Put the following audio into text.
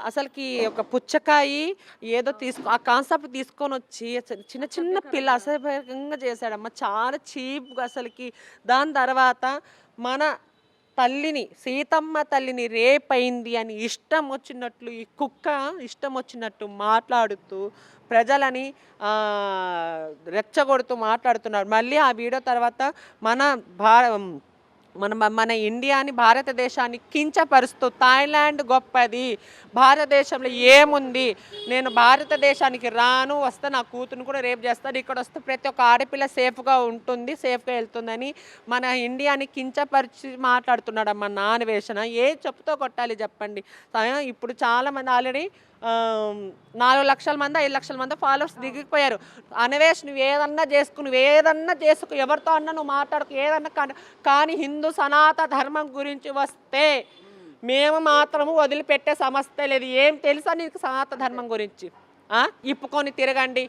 అసలకి ఒక పుచ్చకాయి ఏదో ఆ కాన్సెప్ట్ తీసుకొనొచ్చి చిన్న చిన్న పిల్ల అసభ్యంగా చేశాడమ్మా. చాలా చీప్‌గా అసలకి. దాని తర్వాత మన తల్లిని, సీతమ్మ తల్లిని రేపయింది అని ఇష్టం వచ్చినట్లు ఈ కుక్క ఇష్టం వచ్చినట్టు మాట్లాడుతూ ప్రజలని రెచ్చగొడుతూ మాట్లాడుతున్నారు. మళ్ళీ ఆ వీడియో తర్వాత మన భా మన ఇండియాని, భారతదేశాన్ని కించపరుస్తూ థాయిలాండ్ గొప్పది. భారతదేశంలో ఏముంది? నేను భారతదేశానికి రాను, వస్తే నా కూతురిని కూడా రేప్ చేస్తారు. ఇక్కడొస్తే ప్రతి ఒక్క ఆడపిల్ల సేఫ్‌గా ఉంటుంది, సేఫ్‌గా ఎళ్తుందని మన ఇండియాని కించపరిచి మాట్లాడుతున్నాడమ్మా నాన్వేషణ. ఏ చెప్పుతో కొట్టాలి చెప్పండి? ఇప్పుడు చాలామంది ఆల్రెడీ 4,00,000 మందో, 5,00,000 మందో ఫాలోవర్స్ దిగిపోయారు. అన్వేష్ నువ్వేదన్నా చేసుకో, ఎవరితో అన్నా నువ్వు మాట్లాడకు, ఏదన్నా కానీ హిందూ సనాతన ధర్మం గురించి వస్తే మేము మాత్రము వదిలిపెట్టే సమస్య లేదు. ఏం తెలుసా నీకు సనాతన ధర్మం గురించి? ఇప్పుకొని తిరగండి.